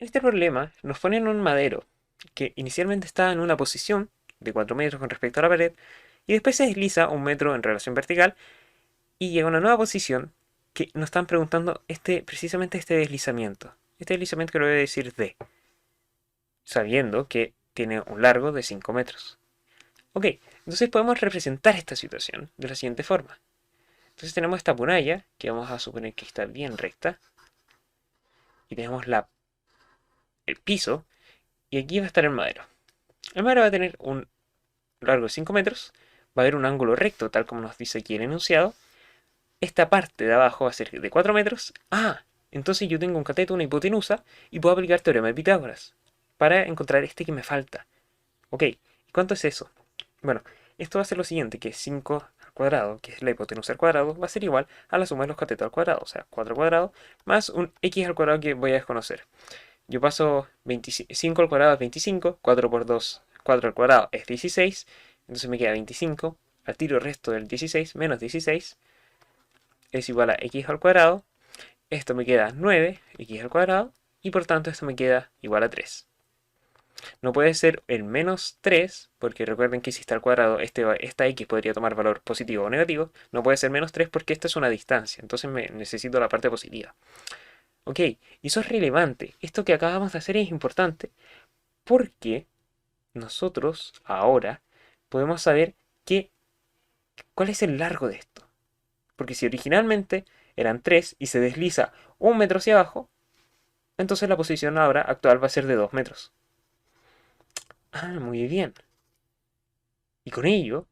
En este problema nos ponen un madero que inicialmente está en una posición de 4 metros con respecto a la pared y después se desliza un metro en relación vertical y llega a una nueva posición que nos están preguntando precisamente este deslizamiento. Este deslizamiento que lo voy a decir D, sabiendo que tiene un largo de 5 metros. Ok, entonces podemos representar esta situación de la siguiente forma. Entonces tenemos esta muralla, que vamos a suponer que está bien recta, y tenemos el piso, y aquí va a estar el madero. El madero va a tener un largo de 5 metros, va a haber un ángulo recto, tal como nos dice aquí el enunciado. Esta parte de abajo va a ser de 4 metros. Ah, entonces yo tengo un cateto, una hipotenusa, y puedo aplicar teorema de Pitágoras para encontrar este que me falta. Ok, ¿y cuánto es eso? Bueno, esto va a ser lo siguiente, que 5 al cuadrado, que es la hipotenusa al cuadrado, va a ser igual a la suma de los catetos al cuadrado, o sea, 4 al cuadrado, más un x al cuadrado que voy a desconocer. Yo paso 25 al cuadrado es 25, 4 por 2, 4 al cuadrado es 16, entonces me queda 25, al tiro resto del 16 menos 16 es igual a x al cuadrado, esto me queda 9, x al cuadrado, y por tanto esto me queda igual a 3. No puede ser el menos 3, porque recuerden que si está al cuadrado, esta x podría tomar valor positivo o negativo. No puede ser menos 3 porque esta es una distancia, entonces necesito la parte positiva. Ok, y eso es relevante. Esto que acabamos de hacer es importante porque nosotros ahora podemos saber cuál es el largo de esto. Porque si originalmente eran 3 y se desliza un metro hacia abajo, entonces la posición ahora actual va a ser de 2 metros. Ah, muy bien. Y con ello,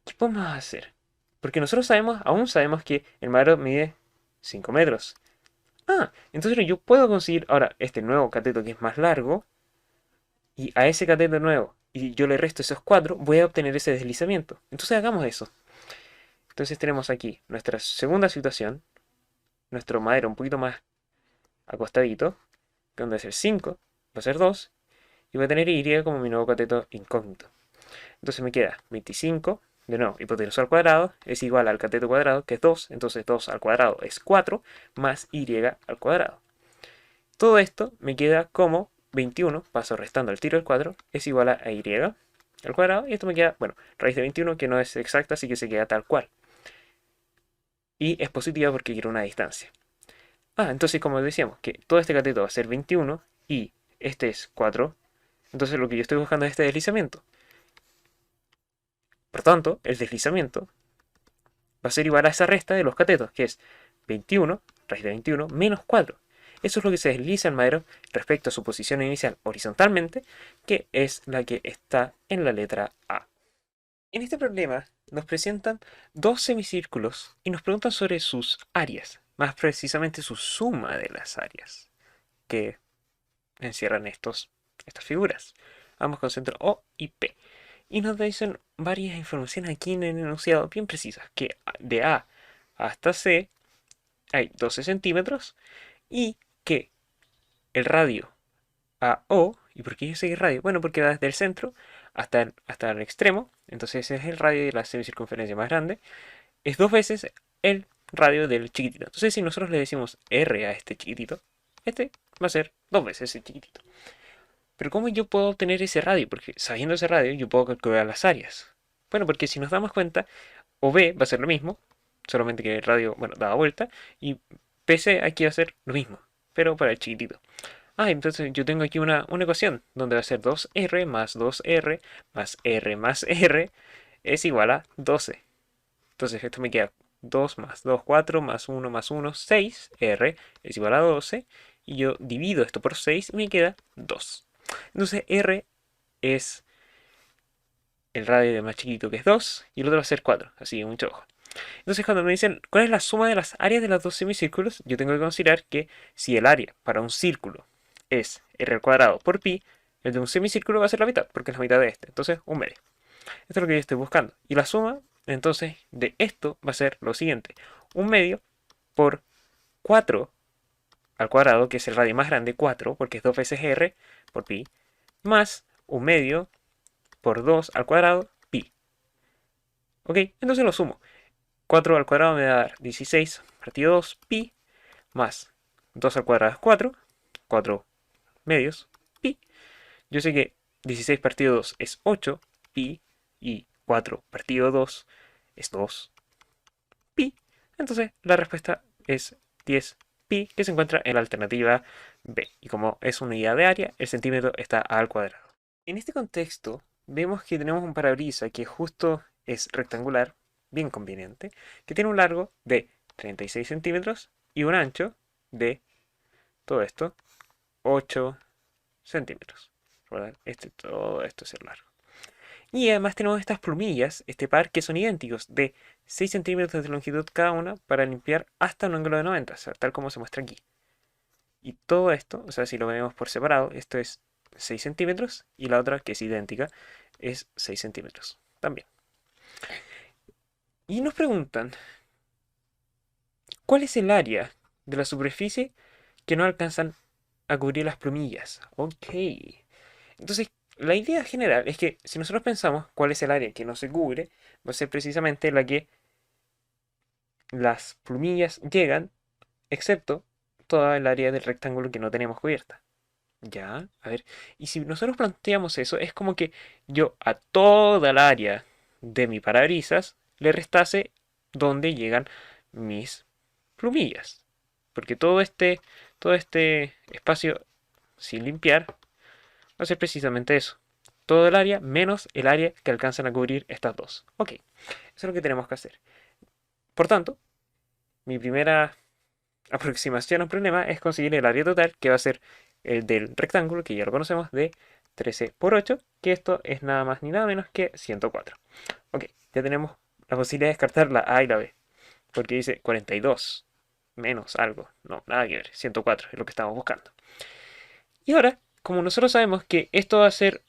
¿qué podemos hacer? Porque nosotros aún sabemos que el mar mide 5 metros. Ah, entonces yo puedo conseguir ahora este nuevo cateto que es más largo, y a ese cateto nuevo, y yo le resto esos 4, voy a obtener ese deslizamiento. Entonces hagamos eso. Entonces tenemos aquí nuestra segunda situación, nuestro madero un poquito más acostadito, que va a ser 5, va a ser 2, y voy a tener Y como mi nuevo cateto incógnito. Entonces me queda 25, de nuevo, hipotenusa al cuadrado es igual al cateto cuadrado, que es 2, entonces 2 al cuadrado es 4, más Y al cuadrado. Todo esto me queda como 21, paso restando el tiro del 4, es igual a Y al cuadrado, y esto me queda, bueno, raíz de 21, que no es exacta, así que se queda tal cual. Y es positiva porque quiero una distancia. Ah, entonces como decíamos, que todo este cateto va a ser 21, y este es 4, entonces lo que yo estoy buscando es este deslizamiento. Por tanto, el deslizamiento va a ser igual a esa resta de los catetos, que es 21, raíz de 21, menos 4. Eso es lo que se desliza en madero respecto a su posición inicial horizontalmente, que es la que está en la letra A. En este problema nos presentan dos semicírculos y nos preguntan sobre sus áreas, más precisamente su suma de las áreas que encierran estas figuras, ambos con centro O y P. Y nos dicen varias informaciones aquí en el enunciado bien precisas, que de A hasta C hay 12 centímetros y que el radio a O, ¿y por qué yo sé radio? Bueno, porque va desde el centro hasta el extremo, entonces ese es el radio de la semicircunferencia más grande, es dos veces el radio del chiquitito. Entonces si nosotros le decimos R a este chiquitito, este va a ser dos veces ese chiquitito. Pero ¿cómo yo puedo obtener ese radio? Porque sabiendo ese radio yo puedo calcular las áreas. Bueno, porque si nos damos cuenta, OB va a ser lo mismo, solamente que el radio, bueno, da vuelta, y PC aquí va a ser lo mismo, pero para el chiquitito. Ah, entonces yo tengo aquí una ecuación donde va a ser 2R más 2R más R más R es igual a 12. Entonces esto me queda 2 más 2, 4 más 1, 6. R es igual a 12. Y yo divido esto por 6 y me queda 2. Entonces R es el radio de más chiquito que es 2 y el otro va a ser 4. Así que mucho ojo. Entonces cuando me dicen cuál es la suma de las áreas de los dos semicírculos, yo tengo que considerar que si el área para un círculo es r al cuadrado por pi, el de un semicírculo va a ser la mitad, porque es la mitad de este. Entonces, un medio. Esto es lo que yo estoy buscando. Y la suma, entonces, de esto va a ser lo siguiente. Un medio por 4 al cuadrado, que es el radio más grande, 4, porque es 2 veces r por pi, más un medio por 2 al cuadrado, pi. ¿Ok? Entonces lo sumo. 4 al cuadrado me va a dar 16 partido 2 pi más 2 al cuadrado es 4. 4 medios, pi. Yo sé que 16 partido 2 es 8, pi, y 4 partido 2 es 2, pi. Entonces la respuesta es 10 pi, que se encuentra en la alternativa B. Y como es una unidad de área, el centímetro está al cuadrado. En este contexto, vemos que tenemos un parabrisas que justo es rectangular, bien conveniente, que tiene un largo de 36 centímetros y un ancho de todo esto, 8 centímetros. ¿Verdad? Todo esto es el largo. Y además tenemos estas plumillas, este par, que son idénticos, de 6 centímetros de longitud cada una para limpiar hasta un ángulo de 90, o sea, tal como se muestra aquí. Y todo esto, o sea, si lo vemos por separado, esto es 6 centímetros y la otra, que es idéntica, es 6 centímetros también. Y nos preguntan, ¿cuál es el área de la superficie que no alcanzan a cubrir las plumillas? Ok. Entonces, la idea general es que si nosotros pensamos cuál es el área que no se cubre, va a ser precisamente la que las plumillas llegan, excepto toda el área del rectángulo que no tenemos cubierta. Ya, a ver, y si nosotros planteamos eso, es como que yo a toda el área de mi parabrisas le restase donde llegan mis plumillas. Porque todo este espacio sin limpiar va a ser precisamente eso. Todo el área menos el área que alcanzan a cubrir estas dos. Ok, eso es lo que tenemos que hacer. Por tanto, mi primera aproximación al problema es conseguir el área total, que va a ser el del rectángulo, que ya lo conocemos, de 13 por 8, que esto es nada más ni nada menos que 104. Ok, ya tenemos la posibilidad de descartar la A y la B, porque dice 42 menos algo. No, nada que ver, 104 es lo que estamos buscando. Y ahora, como nosotros sabemos que esto va a ser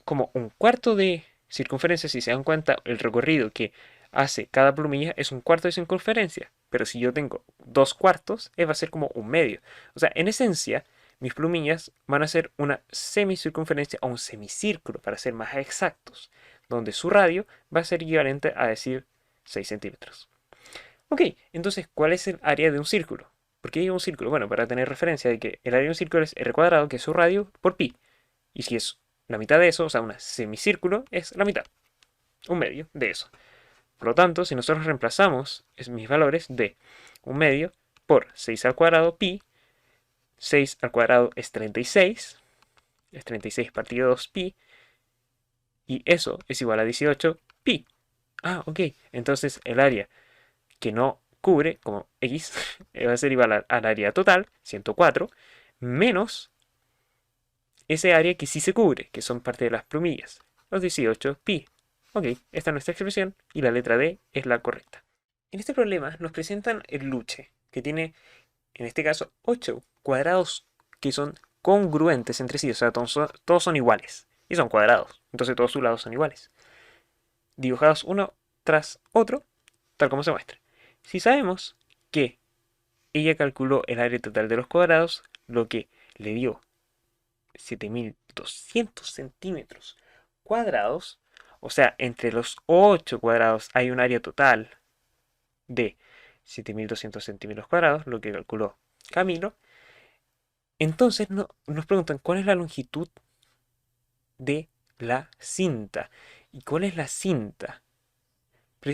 como un cuarto de circunferencia, si se dan cuenta, el recorrido que hace cada plumilla es un cuarto de circunferencia. Pero si yo tengo 2 cuartos, va a ser como un medio. O sea, en esencia, mis plumillas van a ser una semicircunferencia o un semicírculo, para ser más exactos, donde su radio va a ser equivalente a decir 6 centímetros. Ok, entonces, ¿cuál es el área de un círculo? ¿Por qué digo un círculo? Bueno, para tener referencia de que el área de un círculo es r cuadrado, que es su radio, por pi. Y si es la mitad de eso, o sea, un semicírculo, es la mitad, un medio de eso. Por lo tanto, si nosotros reemplazamos mis valores de un medio por 6 al cuadrado pi, 6 al cuadrado es 36 partido 2 pi, y eso es igual a 18 pi. Ah, ok, entonces el área que no cubre, como x, va a ser igual al área total, 104, menos ese área que sí se cubre, que son parte de las plumillas, los 18 pi. Ok, esta es nuestra expresión y la letra D es la correcta. En este problema nos presentan el luche, que tiene, en este caso, 8 cuadrados que son congruentes entre sí, o sea, todos son iguales, y son cuadrados, entonces todos sus lados son iguales, dibujados uno tras otro, tal como se muestra. Si sabemos que ella calculó el área total de los cuadrados, lo que le dio 7200 centímetros cuadrados, o sea, entre los 8 cuadrados hay un área total de 7200 centímetros cuadrados, lo que calculó Camilo. Entonces nos preguntan cuál es la longitud de la cinta. ¿Y cuál es la cinta?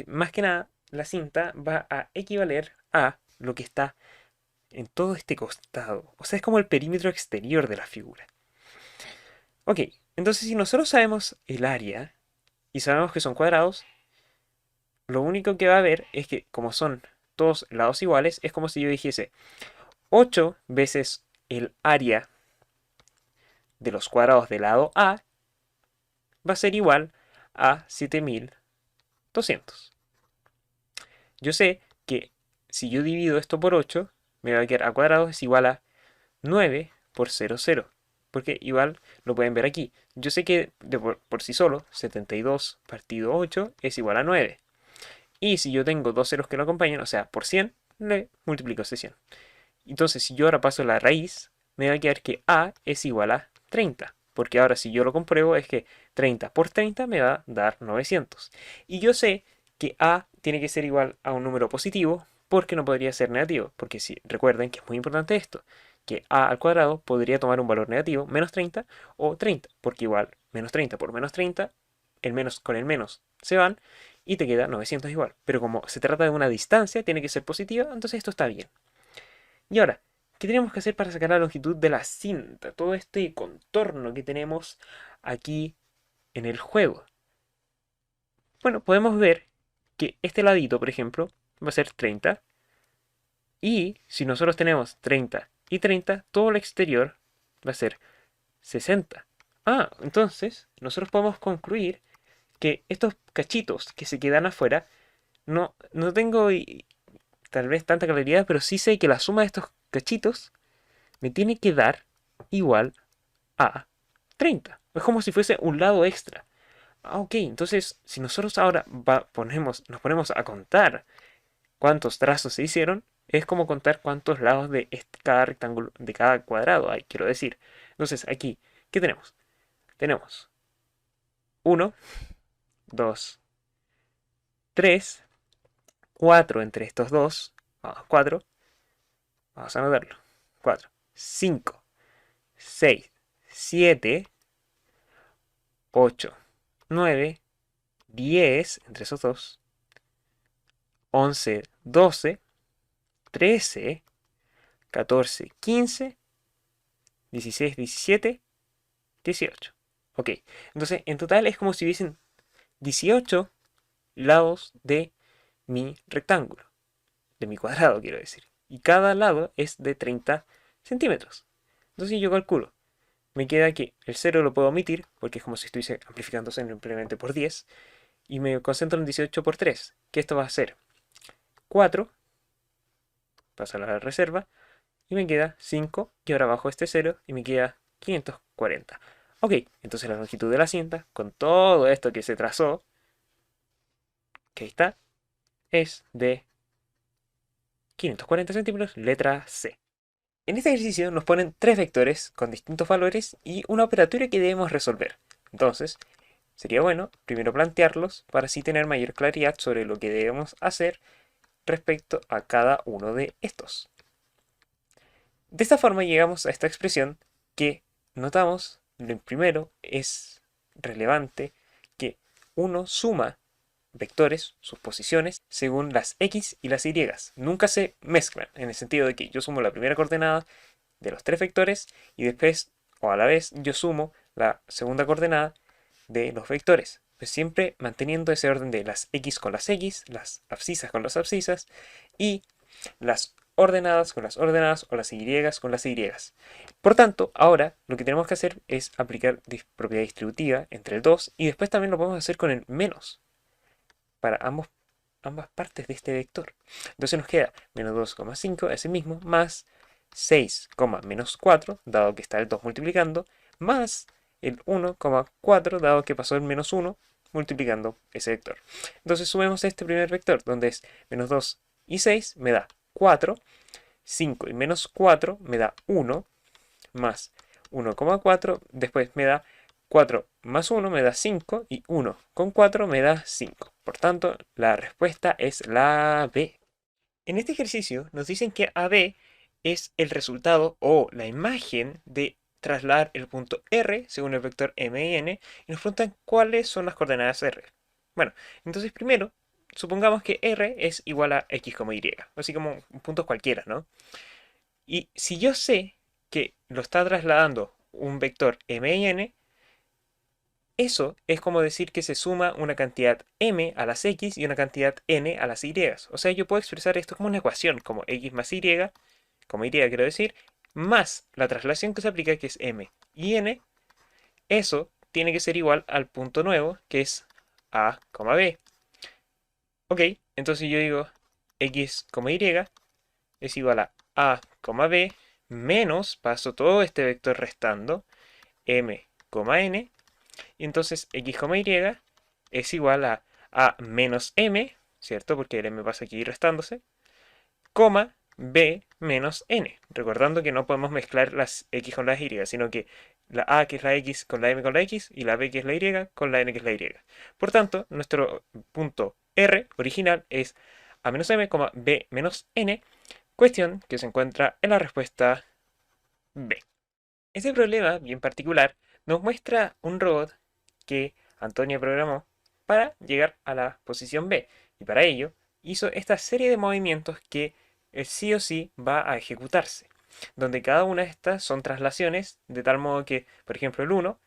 Más que nada, la cinta va a equivaler a lo que está en todo este costado. O sea, es como el perímetro exterior de la figura. Ok, entonces si nosotros sabemos el área y sabemos que son cuadrados, lo único que va a haber es que como son todos lados iguales, es como si yo dijese 8 veces el área de los cuadrados del lado A va a ser igual a 7200. Yo sé que si yo divido esto por 8, me va a quedar a cuadrado es igual a 9 por 0, 0. Porque igual lo pueden ver aquí. Yo sé que por sí solo 72 partido 8 es igual a 9. Y si yo tengo dos ceros que lo acompañan, o sea, por 100, le multiplico ese 100. Entonces, si yo ahora paso la raíz, me va a quedar que A es igual a 30. Porque ahora si yo lo compruebo es que 30 por 30 me va a dar 900. Y yo sé que A tiene que ser igual a un número positivo porque no podría ser negativo. Porque si recuerden que es muy importante esto. que a al cuadrado podría tomar un valor negativo, menos 30 o 30, porque igual menos 30 por menos 30, el menos con el menos se van y te queda 900 igual. Pero como se trata de una distancia, tiene que ser positiva, entonces esto está bien. Y ahora, ¿qué tenemos que hacer para sacar la longitud de la cinta? Todo este contorno que tenemos aquí en el juego. Bueno, podemos ver que este ladito, por ejemplo, va a ser 30. Y si nosotros tenemos 30 y 30, todo el exterior va a ser 60. Ah, entonces nosotros podemos concluir que estos cachitos que se quedan afuera, no tengo tal vez tanta claridad, pero sí sé que la suma de estos cachitos me tiene que dar igual a 30. Es como si fuese un lado extra. Ah, ok, entonces si nosotros ahora nos ponemos a contar cuántos trazos se hicieron, es como contar cuántos lados de cada rectángulo, de cada cuadrado hay, quiero decir. Entonces aquí, ¿qué tenemos? Tenemos 1, 2, 3, 4 entre estos dos, 4, vamos a anotarlo, 4, 5, 6, 7, 8, 9, 10 entre esos dos, 11, 12, 13, 14, 15, 16, 17, 18. Ok, entonces en total es como si hubiesen 18 lados de mi rectángulo, de mi cuadrado quiero decir. Y cada lado es de 30 centímetros. Entonces yo calculo. Me queda que el 0 lo puedo omitir, porque es como si estuviese amplificando simplemente por 10. Y me concentro en 18 por 3, que esto va a ser 4, pasa a la reserva, y me queda 5, y ahora bajo este 0, y me queda 540. Ok, entonces la longitud de la cinta, con todo esto que se trazó, que ahí está, es de 540 centímetros, letra C. En este ejercicio nos ponen tres vectores con distintos valores y una operatoria que debemos resolver. Entonces, sería bueno primero plantearlos para así tener mayor claridad sobre lo que debemos hacer respecto a cada uno de estos. De esta forma llegamos a esta expresión que notamos, lo primero es relevante que uno suma vectores, sus posiciones, según las x y las y. Nunca se mezclan, en el sentido de que yo sumo la primera coordenada de los tres vectores y después, o a la vez, yo sumo la segunda coordenada de los vectores. Pues siempre manteniendo ese orden de las x con las x, las abscisas con las abscisas y las ordenadas con las ordenadas o las y con las y. Por tanto, ahora lo que tenemos que hacer es aplicar propiedad distributiva entre el 2 y después también lo podemos hacer con el menos para ambas partes de este vector. Entonces nos queda menos 2,5, ese mismo, más 6, menos 4, dado que está el 2 multiplicando, más el 1,4, dado que pasó el menos 1 multiplicando ese vector. Entonces sumemos este primer vector, donde es menos 2 y 6, me da 4, 5 y menos 4 me da 1, más 1,4, después me da 4 más 1 me da 5 y 1 con 4 me da 5. Por tanto, la respuesta es la B. En este ejercicio nos dicen que AB es el resultado o la imagen de trasladar el punto R según el vector M y N y nos preguntan cuáles son las coordenadas R. Bueno, entonces primero, supongamos que R es igual a X, Y, así como puntos cualquiera, ¿no? Y si yo sé que lo está trasladando un vector M y N, eso es como decir que se suma una cantidad m a las x y una cantidad n a las y. O sea, yo puedo expresar esto como una ecuación, como x más y, como y quiero decir, más la traslación que se aplica, que es m y n. Eso tiene que ser igual al punto nuevo, que es a, b. Ok, entonces yo digo x, y es igual a, b, menos, paso todo este vector restando, m, n. Y entonces x, y es igual a menos m, ¿cierto? Porque el m pasa aquí restándose, coma b menos n. Recordando que no podemos mezclar las x con las y, sino que la a que es la x con la m con la x y la b que es la y con la n que es la y. Por tanto, nuestro punto R original es a menos m, b menos n, cuestión que se encuentra en la respuesta B. Este problema, bien particular, nos muestra un robot que Antonia programó para llegar a la posición B. Y para ello hizo esta serie de movimientos que sí o sí va a ejecutarse. Donde cada una de estas son traslaciones, de tal modo que, por ejemplo, el 1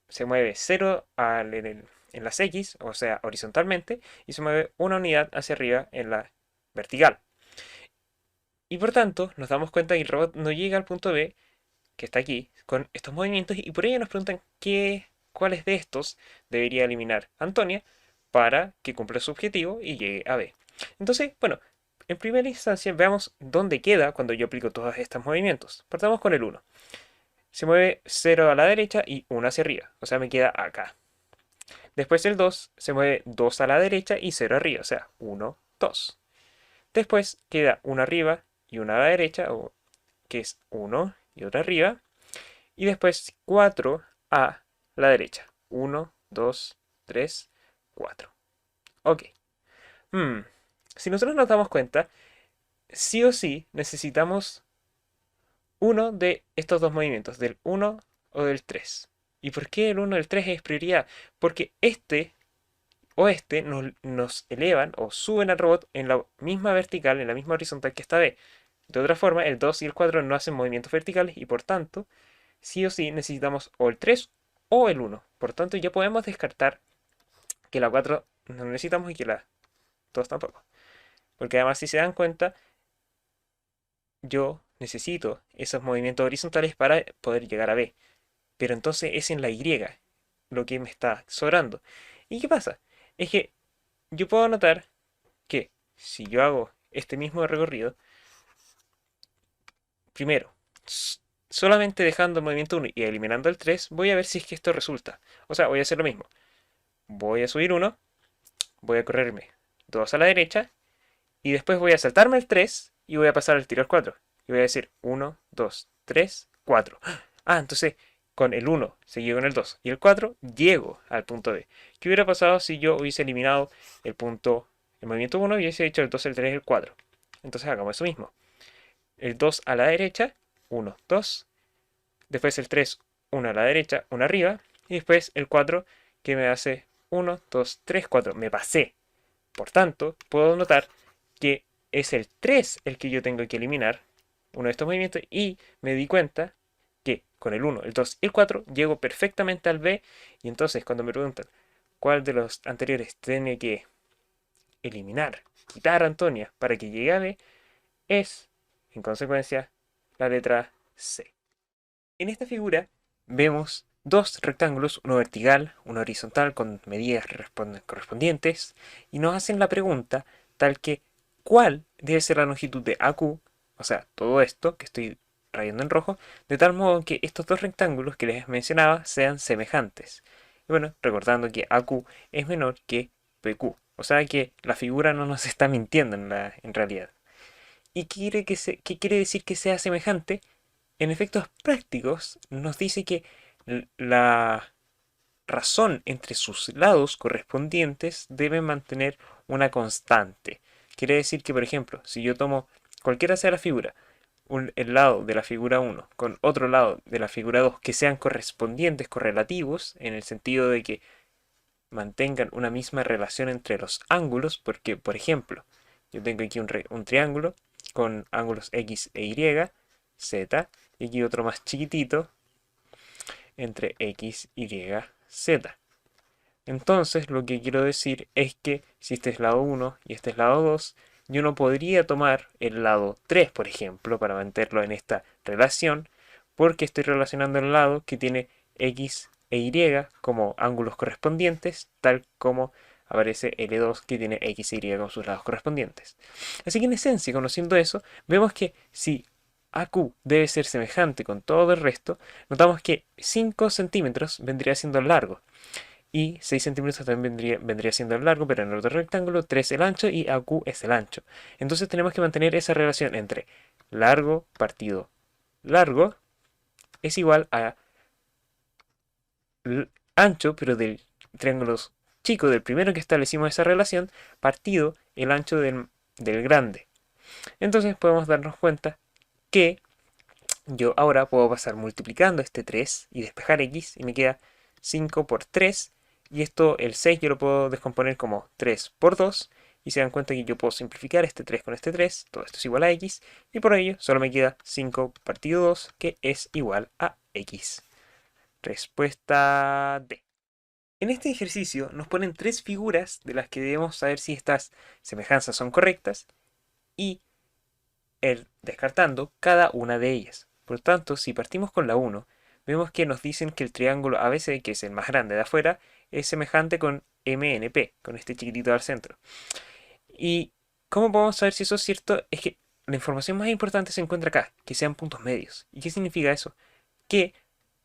se mueve 0 en las X, o sea, horizontalmente, y se mueve una unidad hacia arriba en la vertical. Y por tanto, nos damos cuenta que el robot no llega al punto B, que está aquí, con estos movimientos, y por ello nos preguntan cuáles de estos debería eliminar Antonia para que cumpla su objetivo y llegue a B. Entonces, bueno, en primera instancia veamos dónde queda cuando yo aplico todos estos movimientos. Partamos con el 1. Se mueve 0 a la derecha y 1 hacia arriba, o sea, me queda acá. Después el 2 se mueve 2 a la derecha y 0 arriba, o sea, 1, 2. Después queda 1 arriba y 1 a la derecha, que es 1 y otra arriba. Y después 4 a la derecha. 1, 2, 3, 4. Ok. Si nosotros nos damos cuenta, sí o sí necesitamos uno de estos dos movimientos, del 1 o del 3. ¿Y por qué el 1 y el 3 es prioridad? Porque este o este nos elevan o suben al robot en la misma vertical, en la misma horizontal que esta B. De otra forma, el 2 y el 4 no hacen movimientos verticales y por tanto, sí o sí necesitamos o el 3 o el 1. Por tanto, ya podemos descartar que la 4 no necesitamos y que la 2 tampoco. Porque además, si se dan cuenta, yo necesito esos movimientos horizontales para poder llegar a B. Pero entonces es en la Y lo que me está sobrando. ¿Y qué pasa? Es que yo puedo notar que si yo hago este mismo recorrido, primero, solamente dejando el movimiento 1 y eliminando el 3, voy a ver si es que esto resulta. O sea, voy a hacer lo mismo. Voy a subir 1, voy a correrme 2 a la derecha, y después voy a saltarme el 3 y voy a pasar al tiro al 4. Y voy a decir 1, 2, 3, 4. Ah, entonces con el 1 seguido con el 2 y el 4 llego al punto B. ¿Qué hubiera pasado si yo hubiese eliminado el movimiento 1 y hubiese hecho el 2, el 3 y el 4? Entonces hagamos eso mismo. El 2 a la derecha, 1, 2. Después el 3, 1 a la derecha, 1 arriba. Y después el 4 que me hace 1, 2, 3, 4. Me pasé. Por tanto, puedo notar que es el 3 el que yo tengo que eliminar, uno de estos movimientos, y me di cuenta que con el 1, el 2 y el 4 llego perfectamente al B, y entonces cuando me preguntan cuál de los anteriores tiene que eliminar, quitar a Antonia para que llegue a B, es, en consecuencia, la letra C. En esta figura vemos dos rectángulos, uno vertical, uno horizontal con medidas correspondientes, y nos hacen la pregunta tal que ¿cuál debe ser la longitud de AQ? O sea, todo esto que estoy rayando en rojo, de tal modo que estos dos rectángulos que les mencionaba sean semejantes. Y bueno, recordando que AQ es menor que PQ. O sea que la figura no nos está mintiendo en realidad. ¿Y qué quiere decir que sea semejante? En efectos prácticos nos dice que la razón entre sus lados correspondientes debe mantener una constante. Quiere decir que, por ejemplo, si yo tomo cualquiera sea la figura, el lado de la figura 1 con otro lado de la figura 2 que sean correspondientes, correlativos, en el sentido de que mantengan una misma relación entre los ángulos, porque, por ejemplo, yo tengo aquí un triángulo con ángulos X e Y, Z, y aquí otro más chiquitito entre X, Y, Z. Entonces, lo que quiero decir es que si este es lado 1 y este es lado 2, yo no podría tomar el lado 3, por ejemplo, para mantenerlo en esta relación, porque estoy relacionando el lado que tiene X e Y como ángulos correspondientes, tal como aparece L2 que tiene X e Y como sus lados correspondientes. Así que en esencia, conociendo eso, vemos que si AQ debe ser semejante con todo el resto, notamos que 5 centímetros vendría siendo el largo. Y 6 centímetros también vendría siendo el largo, pero en el otro rectángulo 3 el ancho y AQ es el ancho. Entonces tenemos que mantener esa relación entre largo partido largo es igual a ancho, pero del triángulo chico, del primero que establecimos esa relación, partido el ancho del grande. Entonces podemos darnos cuenta que yo ahora puedo pasar multiplicando este 3 y despejar x y me queda 5 por 3. Y esto, el 6, yo lo puedo descomponer como 3 por 2. Y se dan cuenta que yo puedo simplificar este 3 con este 3. Todo esto es igual a x. Y por ello solo me queda 5 partido 2, que es igual a x. Respuesta D. En este ejercicio nos ponen tres figuras de las que debemos saber si estas semejanzas son correctas y descartando cada una de ellas. Por tanto, si partimos con la 1, vemos que nos dicen que el triángulo ABC, que es el más grande de afuera, es semejante con MNP, con este chiquitito al centro. ¿Y cómo podemos saber si eso es cierto? Es que la información más importante se encuentra acá, que sean puntos medios. ¿Y qué significa eso? Que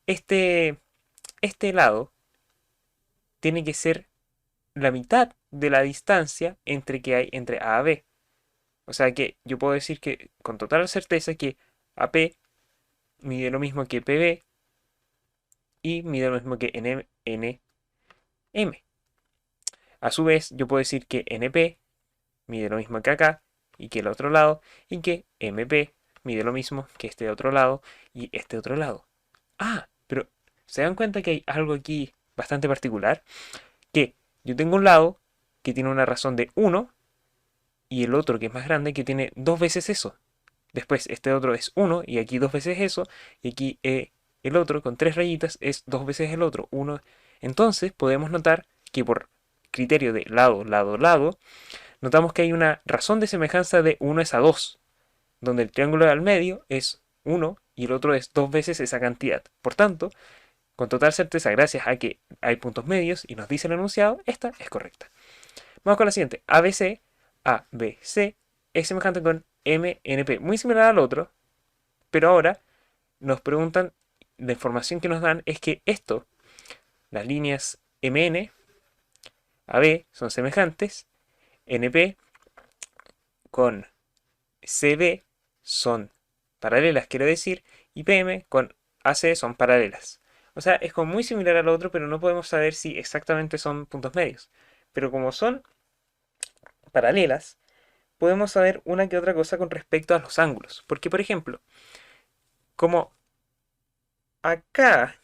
este lado tiene que ser la mitad de la distancia que hay entre A y B. O sea que yo puedo decir que con total certeza que AP mide lo mismo que PB y mide lo mismo que NM. A su vez, yo puedo decir que NP mide lo mismo que acá y que el otro lado, y que MP mide lo mismo que este otro lado y este otro lado. Ah, pero ¿se dan cuenta que hay algo aquí bastante particular? Que yo tengo un lado que tiene una razón de 1 y el otro que es más grande que tiene dos veces eso. Después este otro es 1 y aquí dos veces eso. Y aquí el otro con tres rayitas es dos veces el otro. 1. Entonces podemos notar que por criterio de lado, lado, lado, notamos que hay una razón de semejanza de 1 es a 2. Donde el triángulo al medio es 1 y el otro es dos veces esa cantidad. Por tanto, con total certeza, gracias a que hay puntos medios y nos dice el enunciado, esta es correcta. Vamos con la siguiente. ABC, ABC es semejante con MNP. Muy similar al otro, pero ahora nos preguntan, la información que nos dan es que esto, las líneas MN, AB son semejantes, NP con CB son paralelas, quiero decir, y PM con AC son paralelas. O sea, es como muy similar al otro, pero no podemos saber si exactamente son puntos medios. Pero como son paralelas, podemos saber una que otra cosa con respecto a los ángulos. Porque, por ejemplo, como acá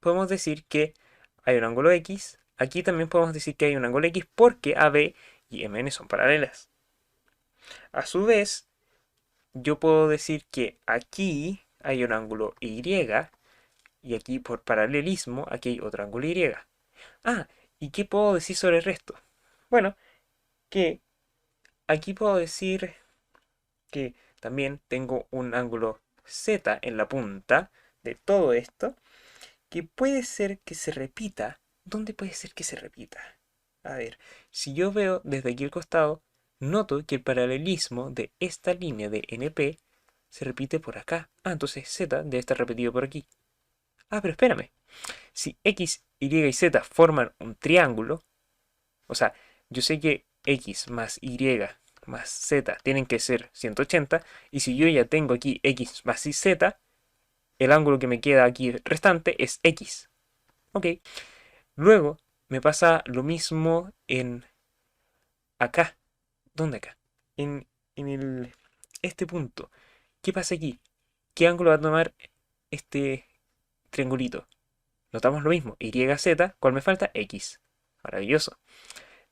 podemos decir que hay un ángulo X, aquí también podemos decir que hay un ángulo X porque AB y MN son paralelas. A su vez, yo puedo decir que aquí hay un ángulo Y y aquí por paralelismo, aquí hay otro ángulo Y. Ah, ¿y qué puedo decir sobre el resto? Bueno, que aquí puedo decir que también tengo un ángulo Z en la punta de todo esto, que puede ser que se repita. ¿Dónde puede ser que se repita? A ver, si yo veo desde aquí al costado, noto que el paralelismo de esta línea de NP se repite por acá. Ah, entonces Z debe estar repetido por aquí. Ah, pero espérame. Si X, Y y Z forman un triángulo, o sea, yo sé que X más Y más Z tienen que ser 180, y si yo ya tengo aquí X más Z, el ángulo que me queda aquí restante es X. Ok. Luego me pasa lo mismo en acá. ¿Dónde acá? En este punto. ¿Qué pasa aquí? ¿Qué ángulo va a tomar este triangulito? Notamos lo mismo. YZ, ¿cuál me falta? X. Maravilloso.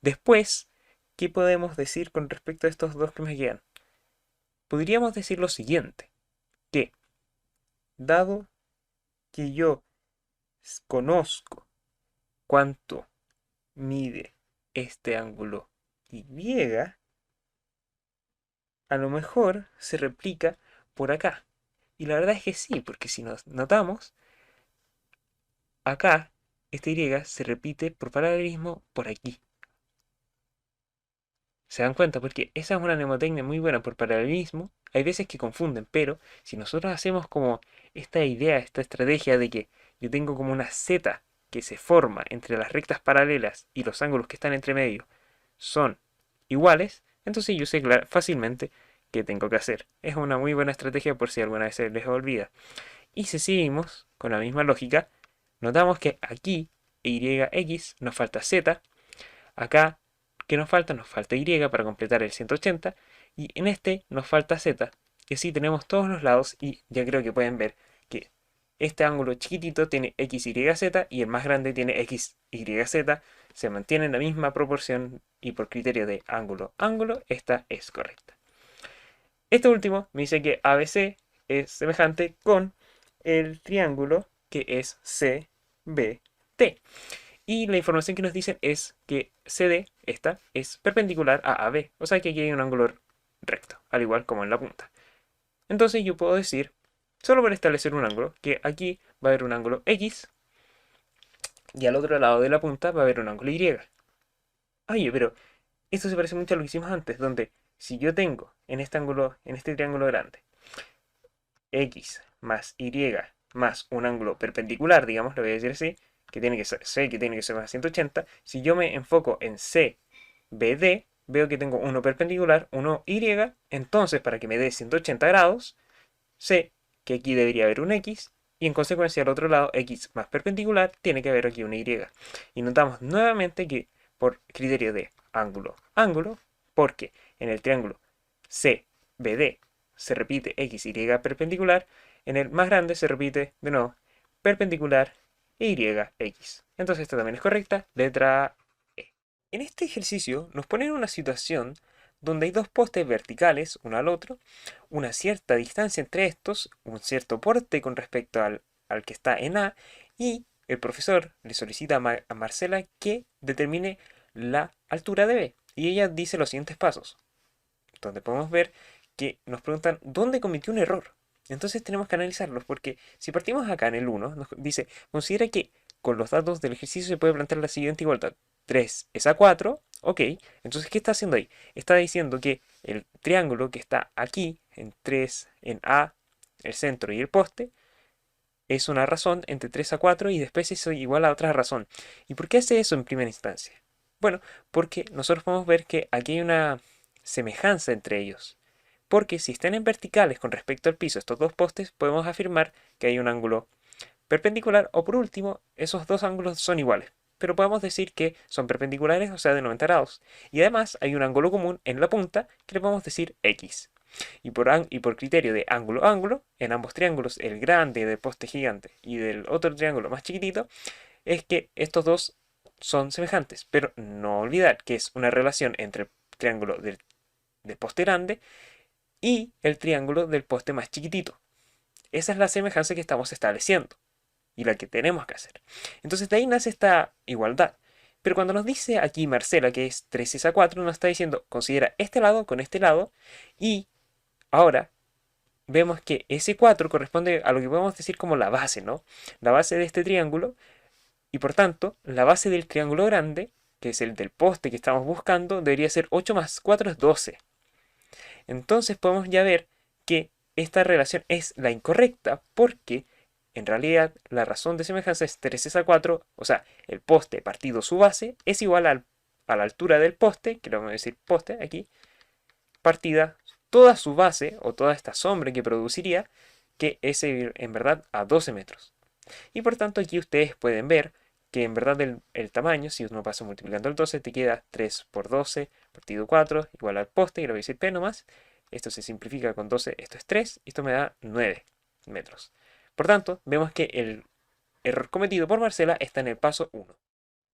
Después, ¿qué podemos decir con respecto a estos dos que me quedan? Podríamos decir lo siguiente, que dado que yo conozco cuánto mide este ángulo Y, a lo mejor se replica por acá. Y la verdad es que sí, porque si nos notamos, acá este Y se repite por paralelismo por aquí. ¿Se dan cuenta? Porque esa es una mnemotecnia muy buena por paralelismo. Hay veces que confunden, pero si nosotros hacemos como esta idea, esta estrategia de que yo tengo como una Z que se forma entre las rectas paralelas y los ángulos que están entre medio son iguales, entonces yo sé fácilmente qué tengo que hacer. Es una muy buena estrategia por si alguna vez se les olvida. Y si seguimos con la misma lógica, notamos que aquí YX nos falta Z, acá ¿qué nos falta? Nos falta Y para completar el 180 y en este nos falta Z y así tenemos todos los lados y ya creo que pueden ver que este ángulo chiquitito tiene XYZ y el más grande tiene XYZ, se mantiene en la misma proporción y por criterio de ángulo-ángulo, esta es correcta. Este último me dice que ABC es semejante con el triángulo que es CBT. Y la información que nos dicen es que CD, esta, es perpendicular a AB. O sea que aquí hay un ángulo recto, al igual como en la punta. Entonces yo puedo decir, solo por establecer un ángulo, que aquí va a haber un ángulo X y al otro lado de la punta va a haber un ángulo Y. Oye, pero esto se parece mucho a lo que hicimos antes, donde si yo tengo en este ángulo, en este triángulo grande, X más Y más un ángulo perpendicular, digamos, lo voy a decir así, que tiene que ser C, que tiene que ser más 180, si yo me enfoco en CBD, veo que tengo uno perpendicular, uno Y, entonces para que me dé 180 grados, sé que aquí debería haber un X, y en consecuencia al otro lado, X más perpendicular, tiene que haber aquí una Y. Y notamos nuevamente que por criterio de ángulo, porque en el triángulo CBD se repite X, Y perpendicular, en el más grande se repite de nuevo perpendicular e Y, X. Entonces esta también es correcta, letra E. En este ejercicio nos ponen una situación donde hay dos postes verticales uno al otro, una cierta distancia entre estos, un cierto porte con respecto al que está en A, y el profesor le solicita a Marcela que determine la altura de B. Y ella dice los siguientes pasos, donde podemos ver que nos preguntan dónde cometió un error. Entonces tenemos que analizarlos, porque si partimos acá en el 1, nos dice, considera que con los datos del ejercicio se puede plantear la siguiente igualdad. 3 es a 4, ok. Entonces, ¿qué está haciendo ahí? Está diciendo que el triángulo que está aquí, en 3, en A, el centro y el poste, es una razón entre 3 a 4 y después es igual a otra razón. ¿Y por qué hace eso en primera instancia? Bueno, porque nosotros podemos ver que aquí hay una semejanza entre ellos. Porque si están en verticales con respecto al piso estos dos postes, podemos afirmar que hay un ángulo perpendicular o por último, esos dos ángulos son iguales. Pero podemos decir que son perpendiculares, o sea, de 90 grados. Y además hay un ángulo común en la punta que le podemos decir X. Y por criterio de ángulo-ángulo, en ambos triángulos, el grande del poste gigante y del otro triángulo más chiquitito, es que estos dos son semejantes. Pero no olvidar que es una relación entre el triángulo del poste grande y el triángulo del poste más chiquitito. Esa es la semejanza que estamos estableciendo y la que tenemos que hacer. Entonces de ahí nace esta igualdad. Pero cuando nos dice aquí Marcela que es 3 a 4, nos está diciendo considera este lado con este lado y ahora vemos que ese 4 corresponde a lo que podemos decir como la base, ¿no? La base de este triángulo y por tanto la base del triángulo grande, que es el del poste que estamos buscando, debería ser 8 más 4 es 12. Entonces podemos ya ver que esta relación es la incorrecta porque en realidad la razón de semejanza es 3 a 4, o sea, el poste partido su base es igual a la altura del poste, que lo vamos a decir poste aquí, partida toda su base o toda esta sombra que produciría, que es en verdad a 12 metros. Y por tanto aquí ustedes pueden ver que en verdad el tamaño, si uno pasa multiplicando el 12, te queda 3 por 12 partido 4 igual al poste, y lo voy a decir P nomás. Esto se simplifica con 12, esto es 3, y esto me da 9 metros. Por tanto, vemos que el error cometido por Marcela está en el paso 1.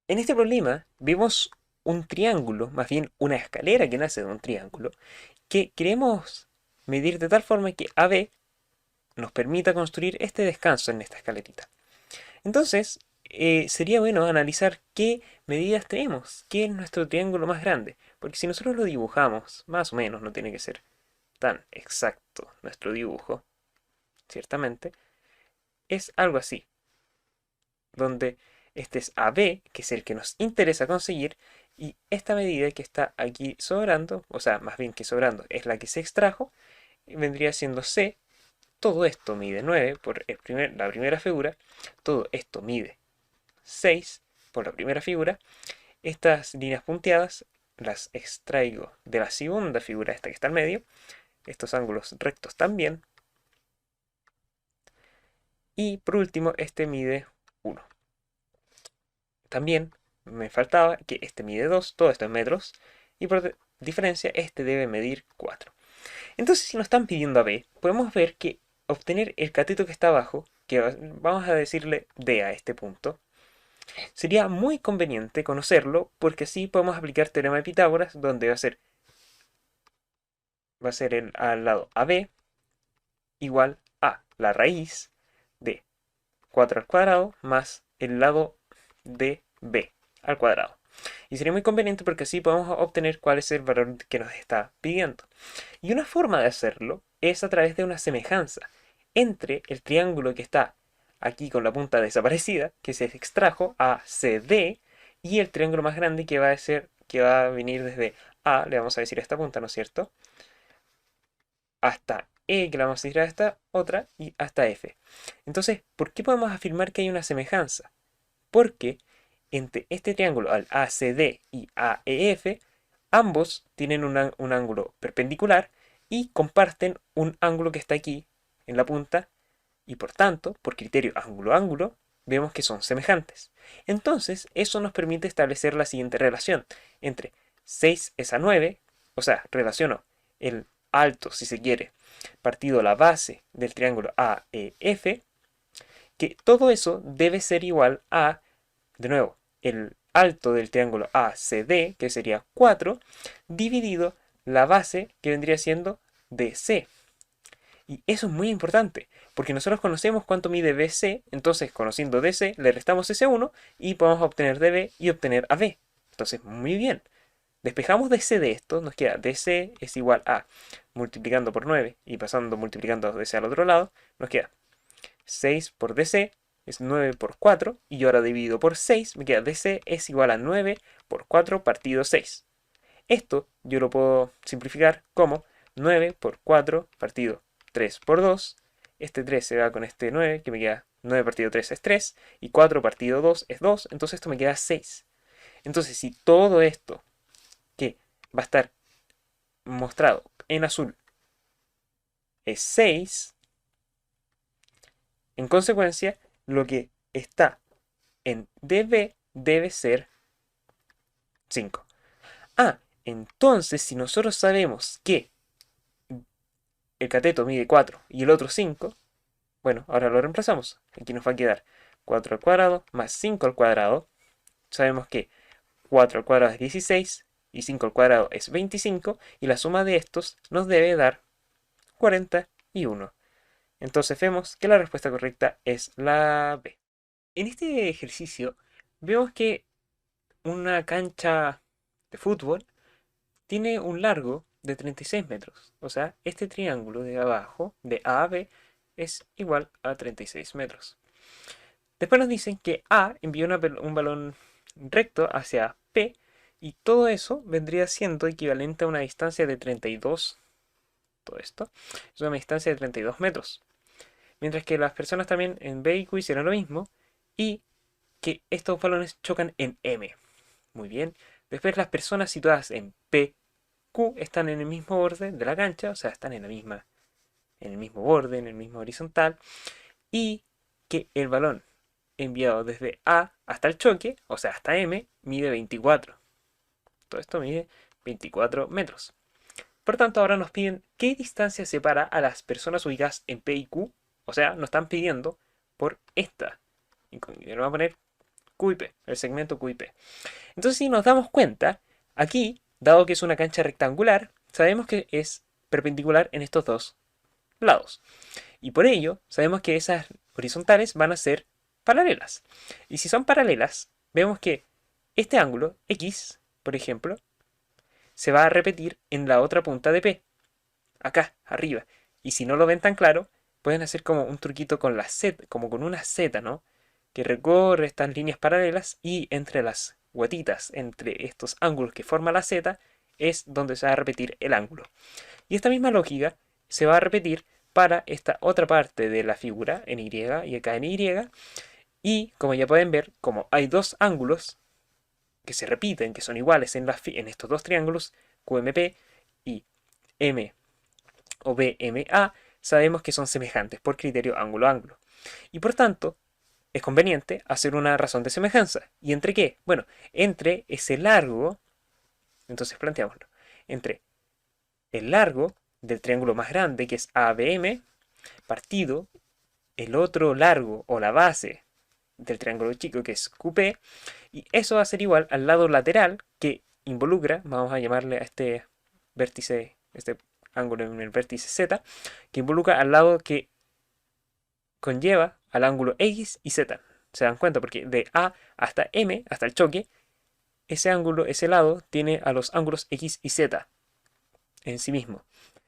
En este problema vemos un triángulo, más bien una escalera que nace de un triángulo, que queremos medir de tal forma que AB nos permita construir este descanso en esta escalerita. Entonces, sería bueno analizar qué medidas tenemos, qué es nuestro triángulo más grande. Porque si nosotros lo dibujamos, más o menos, no tiene que ser tan exacto nuestro dibujo, ciertamente, es algo así, donde este es AB, que es el que nos interesa conseguir, y esta medida que está aquí sobrando, o sea, más bien que sobrando, es la que se extrajo, y vendría siendo C. Todo esto mide 9 por la primera figura, todo esto mide 6 por la primera figura. Estas líneas punteadas las extraigo de la segunda figura, esta que está al medio. Estos ángulos rectos también. Y por último, este mide 1. También me faltaba que este mide 2, todo esto en metros. Y por diferencia, este debe medir 4. Entonces, si nos están pidiendo AB, podemos ver que obtener el cateto que está abajo, que vamos a decirle D a este punto, sería muy conveniente conocerlo porque así podemos aplicar teorema de Pitágoras, donde va a ser el al lado AB igual a la raíz de 4 al cuadrado más el lado de B al cuadrado. Y sería muy conveniente porque así podemos obtener cuál es el valor que nos está pidiendo. Y una forma de hacerlo es a través de una semejanza entre el triángulo que está aquí con la punta desaparecida, que se extrajo, ACD, y el triángulo más grande que va a ser, que va a venir desde A, le vamos a decir a esta punta, ¿no es cierto? Hasta E, que le vamos a decir a esta otra, y hasta F. Entonces, ¿por qué podemos afirmar que hay una semejanza? Porque entre este triángulo al ACD y AEF, ambos tienen un ángulo perpendicular y comparten un ángulo que está aquí en la punta y por tanto, por criterio ángulo-ángulo, vemos que son semejantes. Entonces, eso nos permite establecer la siguiente relación entre 6 es a 9, o sea, relaciono el alto, si se quiere, partido la base del triángulo AEF, que todo eso debe ser igual a, de nuevo, el alto del triángulo ACD, que sería 4, dividido la base, que vendría siendo DC. Y eso es muy importante, porque nosotros conocemos cuánto mide BC, entonces conociendo DC le restamos S1 y podemos obtener DB y obtener AB. Entonces, muy bien. Despejamos DC de esto, nos queda DC es igual a, multiplicando por 9 y pasando multiplicando DC al otro lado, nos queda 6 por DC es 9 por 4, y yo ahora dividido por 6, me queda DC es igual a 9 por 4 partido 6. Esto yo lo puedo simplificar como 9 por 4 partido 3 por 2. Este 3 se va con este 9, que me queda 9 partido 3 es 3, y 4 partido 2 es 2, entonces esto me queda 6. Entonces, si todo esto que va a estar mostrado en azul es 6, en consecuencia, lo que está en DB debe ser 5. Ah, entonces si nosotros sabemos que el cateto mide 4 y el otro 5, bueno, ahora lo reemplazamos. Aquí nos va a quedar 4 al cuadrado más 5 al cuadrado. Sabemos que 4 al cuadrado es 16 y 5 al cuadrado es 25, y la suma de estos nos debe dar 41. Entonces vemos que la respuesta correcta es la B. En este ejercicio vemos que una cancha de fútbol tiene un largo de 36 metros. O sea, este triángulo de abajo, de A a B, es igual a 36 metros. Después nos dicen que A envió un balón recto hacia P, y todo eso vendría siendo equivalente a una distancia de 32. Todo esto es una distancia de 32 metros. Mientras que las personas también en B y Q hicieron lo mismo, y que estos balones chocan en M. Muy bien. Después las personas situadas en P, Q están en el mismo borde de la cancha, o sea, están en el mismo borde, en el mismo horizontal, y que el balón enviado desde A hasta el choque, o sea, hasta M, mide 24. Todo esto mide 24 metros. Por tanto, ahora nos piden qué distancia separa a las personas ubicadas en P y Q, o sea, nos están pidiendo por esta. Y le vamos a poner Q y P, el segmento Q y P. Entonces, si nos damos cuenta, aquí, dado que es una cancha rectangular, sabemos que es perpendicular en estos dos lados. Y por ello, sabemos que esas horizontales van a ser paralelas. Y si son paralelas, vemos que este ángulo, X, por ejemplo, se va a repetir en la otra punta de P, acá, arriba. Y si no lo ven tan claro, pueden hacer como un truquito con la Z, como con una Z, ¿no? Que recorre estas líneas paralelas, y entre las guatitas, entre estos ángulos que forma la Z, es donde se va a repetir el ángulo. Y esta misma lógica se va a repetir para esta otra parte de la figura en Y y acá en Y. Y como ya pueden ver, como hay dos ángulos que se repiten, que son iguales en estos dos triángulos, QMP y M o BMA, sabemos que son semejantes por criterio ángulo-ángulo. Y por tanto, es conveniente hacer una razón de semejanza. ¿Y entre qué? Bueno, entre ese largo, entonces planteámoslo, entre el largo del triángulo más grande, que es ABM, partido el otro largo o la base del triángulo chico, que es QP, y eso va a ser igual al lado lateral que involucra, vamos a llamarle a este vértice, este ángulo en el vértice Z, que involucra al lado que conlleva al ángulo X y Z. ¿Se dan cuenta? Porque de A hasta M, hasta el choque, ese ángulo, ese lado, tiene a los ángulos X y Z en sí mismo.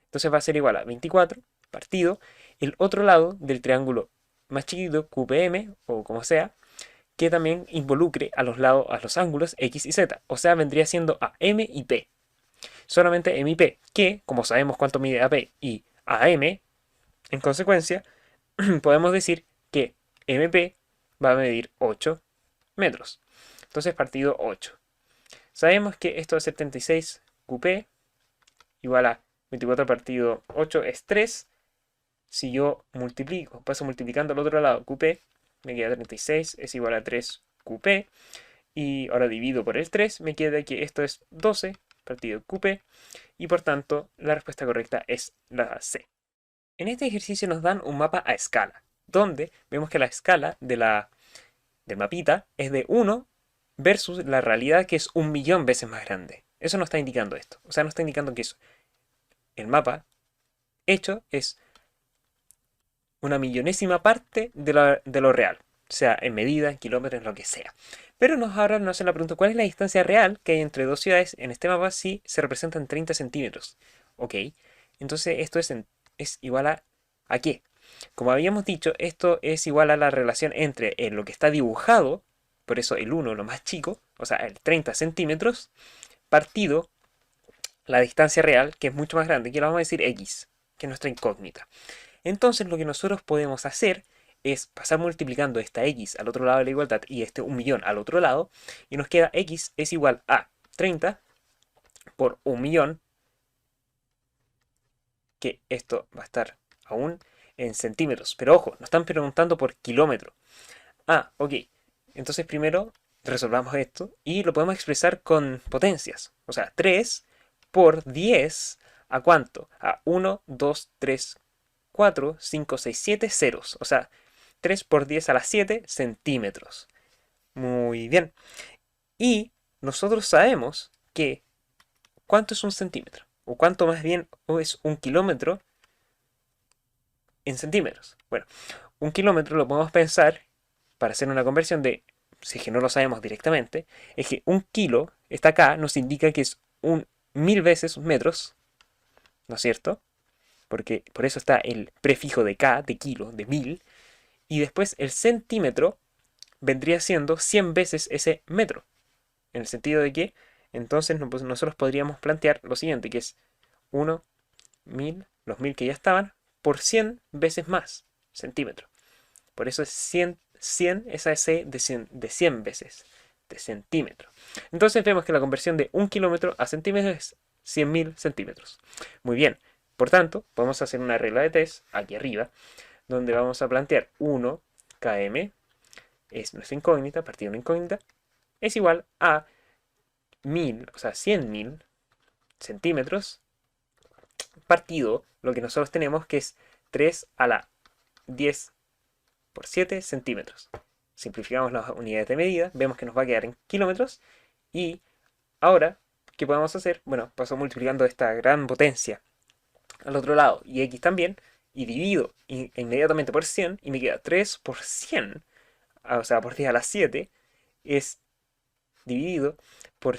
Entonces va a ser igual a 24 partido el otro lado del triángulo más chiquito, QPM, o como sea, que también involucre a los lados, a los ángulos X y Z. O sea, vendría siendo a M y P. Solamente M y P, que, como sabemos cuánto mide AP y AM, en consecuencia, podemos decir que MP va a medir 8 metros. Entonces, partido 8. Sabemos que esto de 76 QP igual a 24 partido 8 es 3. Si yo multiplico, paso multiplicando al otro lado QP, me queda 36, es igual a 3 QP. Y ahora divido por el 3, me queda que esto es 12 partido QP. Y por tanto, la respuesta correcta es la C. En este ejercicio nos dan un mapa a escala, donde vemos que la escala del mapita es de 1 versus la realidad que es 1.000.000 veces más grande. Eso nos está indicando esto. O sea, nos está indicando que el mapa hecho es una millonésima parte de lo real. O sea, en medida, en kilómetros, en lo que sea. Pero ahora nos hacen la pregunta, ¿cuál es la distancia real que hay entre dos ciudades en este mapa si se representan 30 centímetros? Ok, entonces esto es igual ¿a qué? Como habíamos dicho, esto es igual a la relación entre lo que está dibujado, por eso el 1 lo más chico, o sea, el 30 centímetros, partido la distancia real, que es mucho más grande, que lo vamos a decir X, que es nuestra incógnita. Entonces lo que nosotros podemos hacer es pasar multiplicando esta X al otro lado de la igualdad y este 1.000.000 al otro lado, y nos queda X es igual a 30 por 1.000.000, que esto va a estar aún en centímetros. Pero ojo, nos están preguntando por kilómetro. Ah, ok. Entonces primero resolvamos esto y lo podemos expresar con potencias. O sea, 3 por 10 ¿a cuánto? A 1, 2, 3, 4, 5, 6, 7 ceros. O sea, 3 por 10 a la 7 centímetros. Muy bien. Y nosotros sabemos que ¿cuánto es un centímetro? O cuánto más bien es un kilómetro en centímetros. Bueno, un kilómetro lo podemos pensar para hacer una conversión de, si es que no lo sabemos directamente, es que un kilo está acá, nos indica que es 1.000 veces metros, ¿no es cierto? Porque por eso está el prefijo de K, de kilo, de 1.000, y después el centímetro vendría siendo 100 veces ese metro, en el sentido de que entonces nosotros podríamos plantear lo siguiente, que es 1, 1.000, los 1.000 que ya estaban, por 100 veces más centímetro. Por eso es 100 esa C de 100 veces, de centímetro. Entonces vemos que la conversión de 1 kilómetro a centímetros es 100.000 centímetros. Muy bien, por tanto, podemos hacer una regla de 3 aquí arriba, donde vamos a plantear 1 km, es nuestra incógnita, partido de una incógnita, es igual a 1.000, o sea, 100.000 centímetros, partido lo que nosotros tenemos, que es 3 a la 10 por 7 centímetros. Simplificamos las unidades de medida, vemos que nos va a quedar en kilómetros. Y ahora, ¿qué podemos hacer? Bueno, paso multiplicando esta gran potencia al otro lado y x también, y divido inmediatamente por 100 y me queda 3 por 100, o sea, por 10 a la 7, es dividido por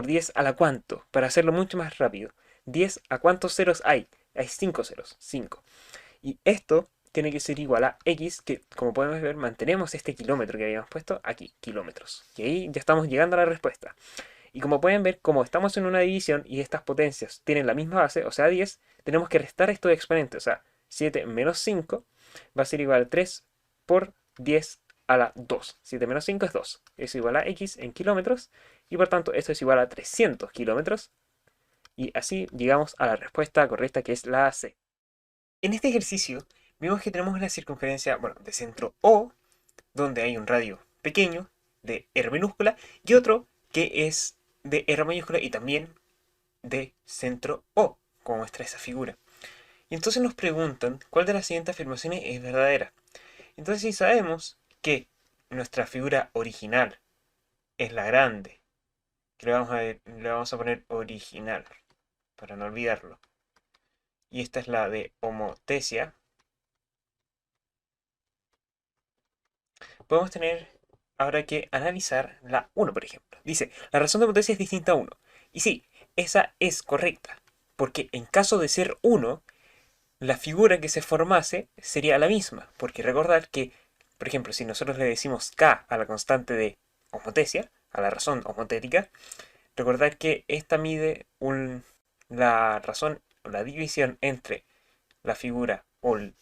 10 a la cuánto, para hacerlo mucho más rápido. 10 a cuántos ceros hay. Hay 5 ceros, 5. Y esto tiene que ser igual a x, que como podemos ver mantenemos este kilómetro que habíamos puesto aquí, kilómetros. Y ahí ya estamos llegando a la respuesta. Y como pueden ver, como estamos en una división y estas potencias tienen la misma base, o sea 10, tenemos que restar estos exponentes. O sea, 7 menos 5 va a ser igual a 3 por 10 a la 2. 7 menos 5 es 2. Es igual a x en kilómetros. Y por tanto, esto es igual a 300 kilómetros. Y así llegamos a la respuesta correcta, que es la C. En este ejercicio vemos que tenemos una circunferencia, bueno, de centro O, donde hay un radio pequeño de R minúscula y otro que es de R mayúscula y también de centro O, como muestra esa figura. Y entonces nos preguntan cuál de las siguientes afirmaciones es verdadera. Entonces si sabemos que nuestra figura original es la grande, que le vamos a poner original, para no olvidarlo. Y esta es la de homotesia. Podemos tener ahora que analizar la 1, por ejemplo. Dice, la razón de homotesia es distinta a 1. Y sí, esa es correcta, porque en caso de ser 1, la figura que se formase sería la misma, porque recordar que, por ejemplo, si nosotros le decimos k a la constante de homotesia, a la razón homotética, recordar que esta mide la razón o la división entre la figura o el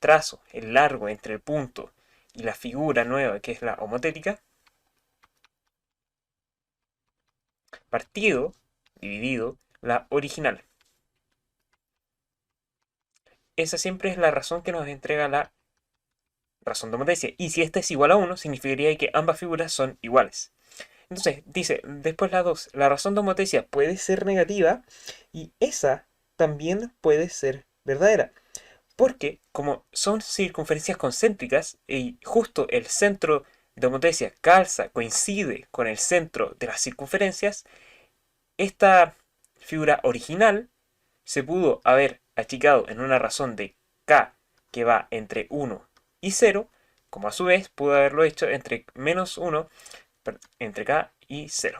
trazo, el largo entre el punto y la figura nueva que es la homotética, partido, dividido, la original. Esa siempre es la razón que nos entrega la razón de homotesia. Y si esta es igual a 1, significaría que ambas figuras son iguales. Entonces, dice, después la 2, la razón de homotesia puede ser negativa y esa también puede ser verdadera. Porque como son circunferencias concéntricas y justo el centro de homotesia calza, coincide con el centro de las circunferencias, esta figura original se pudo haber achicado en una razón de k que va entre 1 y 0, como a su vez pudo haberlo hecho entre menos 1, entre k y 0.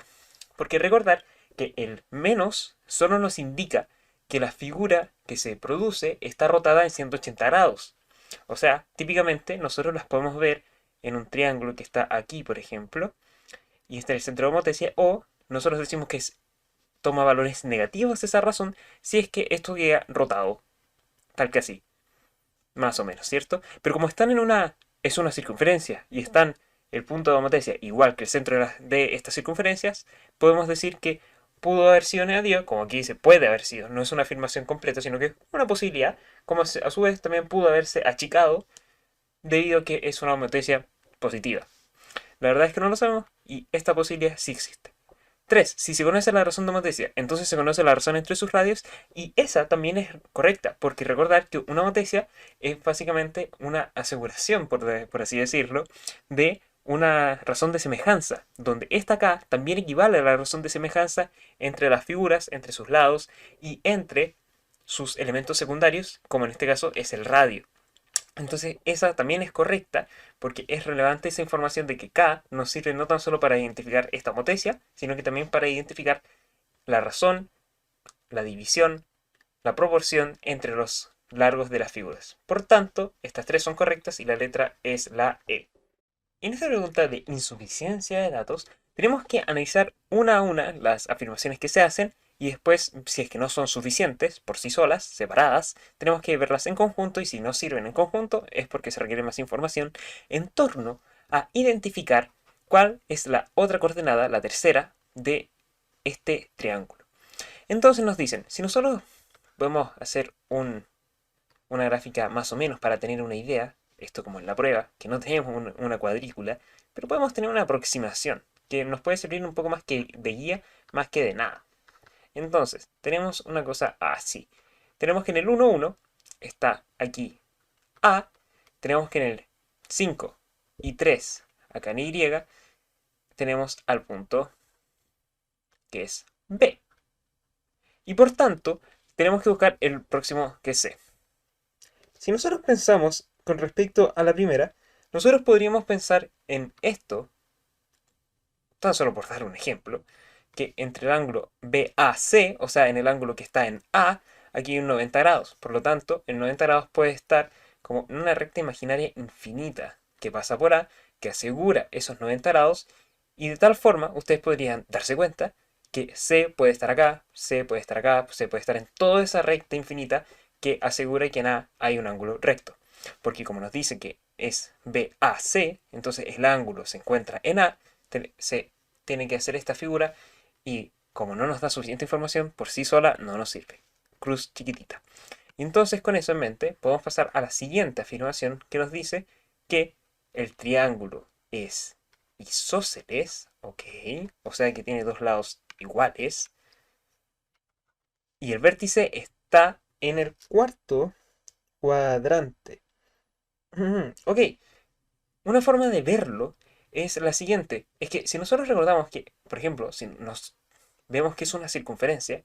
Porque recordar que el menos solo nos indica que la figura que se produce está rotada en 180 grados. O sea, típicamente nosotros las podemos ver en un triángulo que está aquí, por ejemplo, y está en el centro de homotesia, o nosotros decimos que toma valores negativos esa razón si es que esto queda rotado, tal que así, más o menos, ¿cierto? Pero como están es una circunferencia y están el punto de homotesia igual que el centro de estas circunferencias, podemos decir que pudo haber sido negativo, como aquí dice puede haber sido, no es una afirmación completa, sino que es una posibilidad, como a su vez también pudo haberse achicado debido a que es una homotesia positiva. La verdad es que no lo sabemos y esta posibilidad sí existe. 3. Si se conoce la razón de homotesia, entonces se conoce la razón entre sus radios y esa también es correcta, porque recordar que una homotesia es básicamente una aseguración, por así decirlo, de una razón de semejanza, donde esta acá también equivale a la razón de semejanza entre las figuras, entre sus lados y entre sus elementos secundarios, como en este caso es el radio. Entonces esa también es correcta porque es relevante esa información de que K nos sirve no tan solo para identificar esta homotesia, sino que también para identificar la razón, la división, la proporción entre los largos de las figuras. Por tanto, estas tres son correctas y la letra es la E. En esta pregunta de insuficiencia de datos, tenemos que analizar una a una las afirmaciones que se hacen y después, si es que no son suficientes por sí solas, separadas, tenemos que verlas en conjunto y si no sirven en conjunto es porque se requiere más información en torno a identificar cuál es la otra coordenada, la tercera, de este triángulo. Entonces nos dicen, si nosotros podemos hacer una gráfica más o menos para tener una idea, esto como en la prueba, que no tenemos una cuadrícula, pero podemos tener una aproximación que nos puede servir un poco más que de guía, más que de nada. Entonces, tenemos una cosa así. Tenemos que en el 1, 1 está aquí A, tenemos que en el 5 y 3, acá en Y, tenemos al punto que es B. Y por tanto, tenemos que buscar el próximo que es C. Si nosotros pensamos con respecto a la primera, nosotros podríamos pensar en esto, tan solo por dar un ejemplo, que entre el ángulo BAC, o sea, en el ángulo que está en A, aquí hay un 90 grados. Por lo tanto, el 90 grados puede estar como en una recta imaginaria infinita que pasa por A, que asegura esos 90 grados, y de tal forma ustedes podrían darse cuenta que C puede estar acá, C puede estar acá, C puede estar en toda esa recta infinita que asegura que en A hay un ángulo recto. Porque como nos dice que es BAC, entonces el ángulo se encuentra en A, se tiene que hacer esta figura y como no nos da suficiente información, por sí sola no nos sirve. Cruz chiquitita. Entonces con eso en mente podemos pasar a la siguiente afirmación que nos dice que el triángulo es isósceles, ok, o sea que tiene dos lados iguales, y el vértice está en el cuarto cuadrante. Ok, una forma de verlo es la siguiente. Es que si nosotros recordamos que, por ejemplo, si nos vemos que es una circunferencia,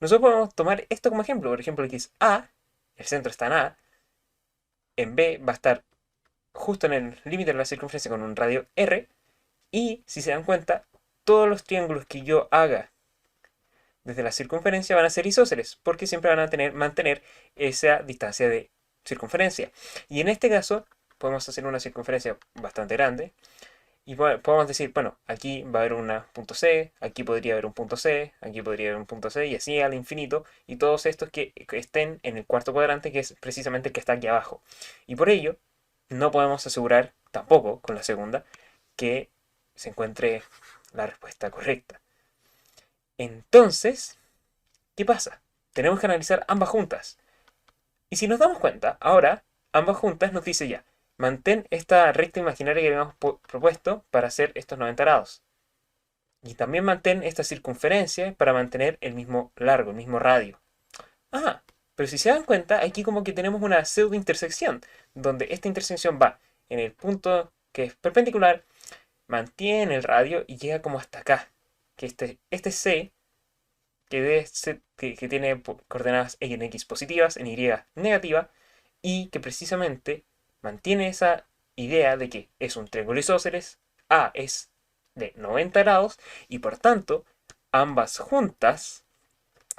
nosotros podemos tomar esto como ejemplo. Por ejemplo, aquí es A, el centro está en B va a estar justo en el límite de la circunferencia con un radio R, y si se dan cuenta, todos los triángulos que yo haga desde la circunferencia van a ser isósceles, porque siempre van a mantener esa distancia de circunferencia. Y en este caso, podemos hacer una circunferencia bastante grande, y podemos decir, bueno, aquí va a haber un punto C, aquí podría haber un punto C, aquí podría haber un punto C, y así al infinito, y todos estos que estén en el cuarto cuadrante, que es precisamente el que está aquí abajo. Y por ello, no podemos asegurar tampoco con la segunda que se encuentre la respuesta correcta. Entonces, ¿qué pasa? Tenemos que analizar ambas juntas. Y si nos damos cuenta, ahora ambas juntas nos dice ya, mantén esta recta imaginaria que habíamos propuesto para hacer estos 90 grados. Y también mantén esta circunferencia para mantener el mismo largo, el mismo radio. Ah, pero si se dan cuenta, aquí como que tenemos una pseudo intersección, donde esta intersección va en el punto que es perpendicular, mantiene el radio y llega como hasta acá. Que este C, que tiene coordenadas en X positivas, en Y negativa, y que precisamente mantiene esa idea de que es un triángulo isósceles, A es de 90 grados, y por tanto, ambas juntas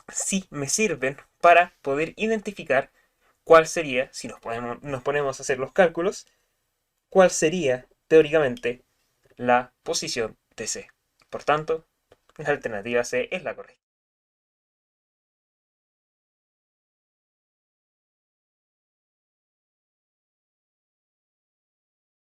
sí me sirven para poder identificar cuál sería, si nos ponemos a hacer los cálculos, cuál sería teóricamente la posición de C. Por tanto, la alternativa C es la correcta.